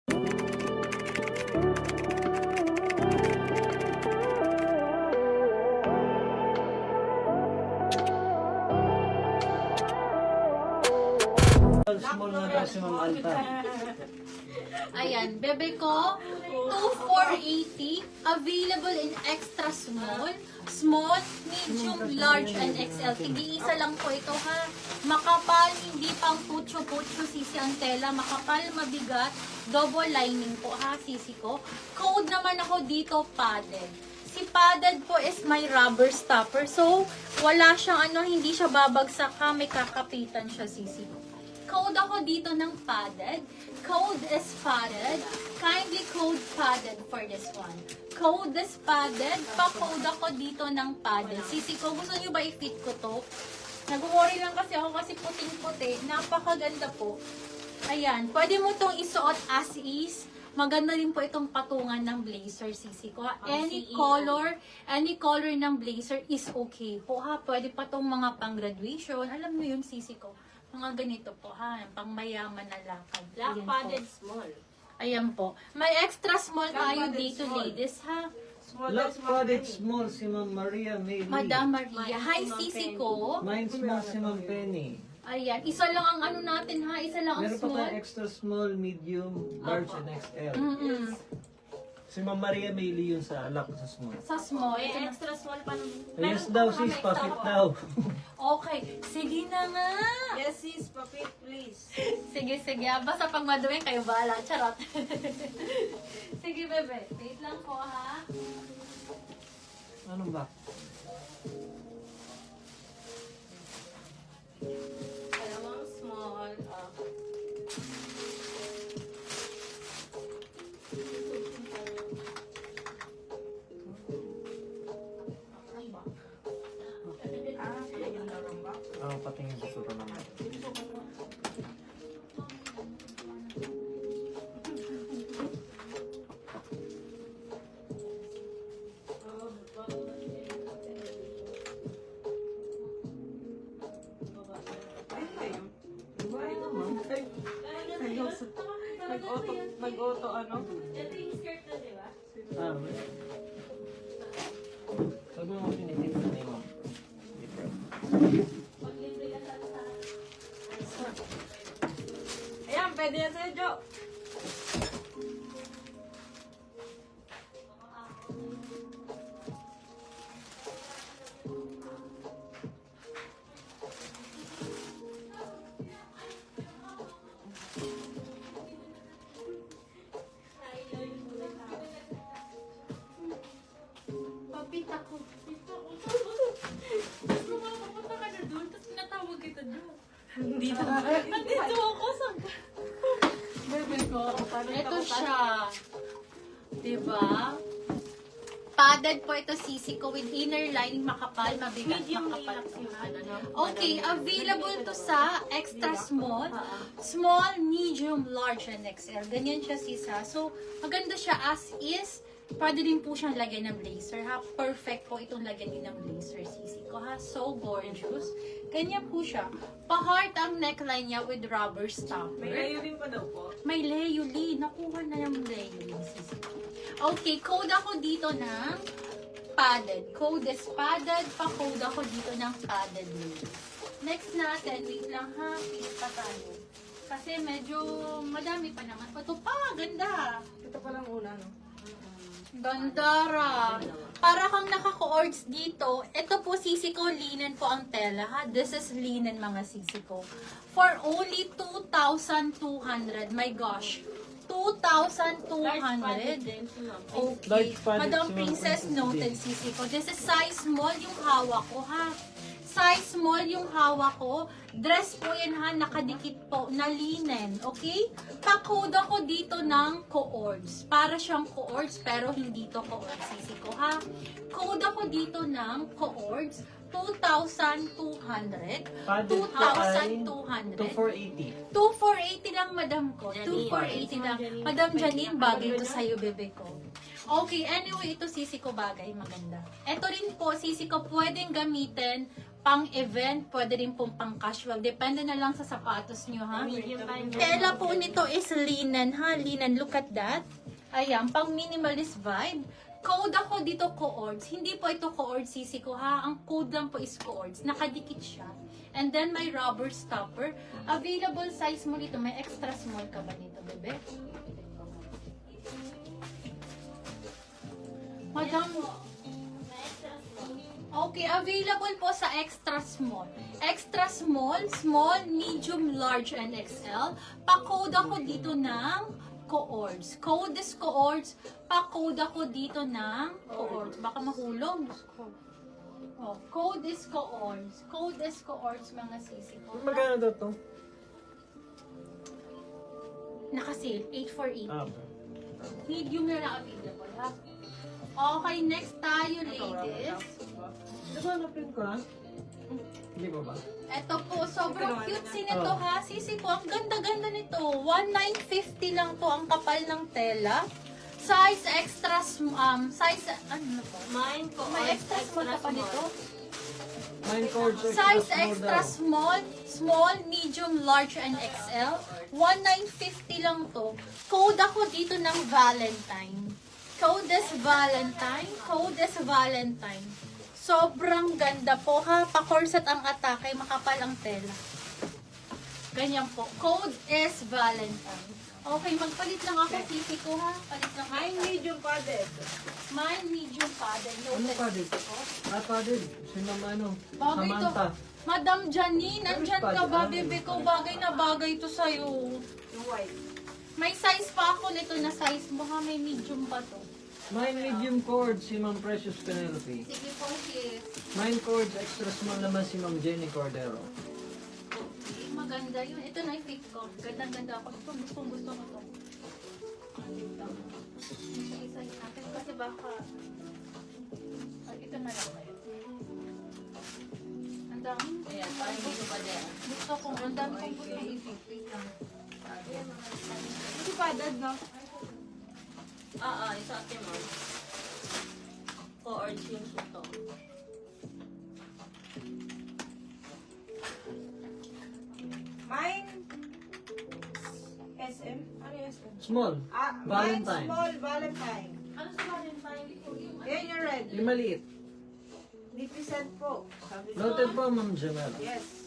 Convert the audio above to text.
Small na daw si Ma'am Alta. Ayan, bebe ko, 2,480. Available in extra small, small, medium, large, and XL. Tig-iisa lang po ito ha. Makapal, hindi pang putyo-putyo sisi ang tela. Makapal, mabigat, double lining po ha, sisi ko. Code naman ako dito, padded. Si padded po is may rubber stopper. So, wala siyang hindi siya babagsak ha. May kakapitan siya, sisi ko. Code ako dito ng padded. Code is padded. Kindly code padded for this one. Code is padded. Pa-code ako dito ng padded. Sisi ko, gusto nyo ba i-fit ko to? Nag-worry lang kasi ako kasi puting-puti. Napakaganda po. Ayan. Pwede mo tong isuot as is. Maganda rin po itong patungan ng blazer, sisi ko. Any color ng blazer is okay po ha. Pwede pa tong mga pang-graduation. Alam mo yun, sisi ko. Mga ganito po ha, pang mayaman na lakad. Black padded small. Ayan po. May extra small tayo dito, small. ladies ha. Black padded small si Ma'am Maria May. Madam Maria. Hi, sisi ko. Mine small si Ma'am Penny. Ayan, isa lang ang natin ha. Isa lang ang Meron pa small. tayong extra small, medium, large, and XL. Si Ma'am Maria May yun sa lock sa small. Sa small. May Ito na. extra small pa naman. Yes daw sis, pa-fit daw. Okay. Sige na nga. Yes sis, papit please. Sige. Basta pag maduwing kayo bahala. Charot. Sige, bebe. Wait lang po ha. Ano ba? Dalawang small. Ano patingin sa suro naman? Nag-auto ano? Ah, sabi mo tinitin sa name mo. Ayan, pwede yan sa'yo, Jo. Papit ako. Gusto mo mapunta ka na doon, tapos pinatawag kita doon. Nandito ako sa... Bebe ko. Ito siya. Diba? Padded po ito sisi ko with inner lining makapal, mabigat, Medium makapal. relax Okay, available to sa extra small, small, medium, large, and XL. Ganyan siya sisa. So, maganda siya as is. Pwede din po siyang lagyan ng blazer ha. Perfect po itong lagyan din ng blazer sisi ko ha. So gorgeous. Ganyan po siya. Pa-heart ang neckline niya with rubber stopper. May layering pa daw po. May layuli. Nakuha na yung layuli sisi ko. Okay, code ako dito ng padded. Code is padded. Pa-code ako dito ng padded ladies. Next natin, wait lang ha. Pili pa tayo. Kasi medyo madami pa naman. Ito pa, ganda. Ito pa lang una, no? Gandara. Para kang naka-coords dito. Ito po sisi ko, linen po ang tela ha. This is linen mga sisi ko. For only 2,200. My gosh. 2,200. Okay. Large padded Madam si Ma'am Princess Princess noted din. sisi ko. This is size small yung hawak ko ha. Size small yung hawak ko. Dress po yan ha, nakadikit po na linen, okay? Pa-code ako dito ng coords. Para siyang coords pero hindi to coords sisi ko ha. Code ako dito ng coords. 2,200. Padded po ay 2,200. 2,480. 2,480 lang, madam ko. Janine. 2,480 lang. Madam Janine, bagay ito sa'yo, bebe ko. Okay, anyway, ito sisi ko bagay, maganda. Ito rin po, sisi ko, pwedeng gamitin pang-event, pwede rin pong pang-casual. Depende na lang sa sapatos nyo, ha? Medium pa yung Tela po nito is linen, ha? Linen, look at that. Ayan, pang minimalist vibe. Code ako dito, co-ords. Hindi po ito co-ords sisi ko, ha? Ang code lang po is co-ords. Nakadikit siya. And then, may rubber stopper. Available size mo dito. May extra small ka ba nito, bebe? Madam, okay, available po sa extra small. Extra small, small, medium, large, and XL. Pa-code ako dito ng co-ords. Code is co-ords. Pa-code ako dito ng co-ords. Baka mahulog. Oh, code is co-ords. Code is co-ords, mga sisi ko. Magkano daw to? Naka-sale, 848. Ah, Medium na available, ha? Okay, next tayo, ladies. Nahanapin ko ha? Hindi ba ba? Eto po, sobrang cute nito ha. Sisi ko, ang ganda-ganda nito. 1,950 lang to ang kapal ng tela. Size extra, size, ano na po? Mine ko. May extra small ka pa nito. Nine cords Size small extra daw. small, small, medium, large, and XL. 1,950 lang to. Code ako dito ng Valentine. Code is Valentine. Code is Valentine. Sobrang ganda po ha. Pa-corset ang atake, makapal ang tela. Ganyan po. Code is Valentine. Okay, magpalit lang ako. Sisi ko ha. Palit lang ako. Mine medium padded. Mine medium padded. Ano Noted. padded? Padded. Si Mama ano? Bagay to. Samantha. Madam Janine, nandyan ka ba, bebe ko? Bagay na bagay to sa'yo. Yung white. May size pa ako nito na size mo ha. May medium pa to. Mine medium cord si Ma'am Precious Penelope. Sige po, sis. Mine cords extra small naman si Ma'am Jenny Cordero. Okay, maganda yun. Ito na yung fit ko. Ganda-ganda ako. Ito, gusto ko to. Isa-isa natin kasi baka... Ay, ito na lang kayo. Ang dami. Ayan, parang dito pa din. Gusto ko. Ang dami kong gusto i-fit. Wait lang. Hindi padded, no? Isa atin mo. Or jeans ito. Mine SM? Ano yung SM? Small. Valentine. Mine small Valentine. Ano sa Valentine ko? Yan yung red. Yung maliit. Represent po. Sabi ko. Noted po, Ma'am Jamel. Yes.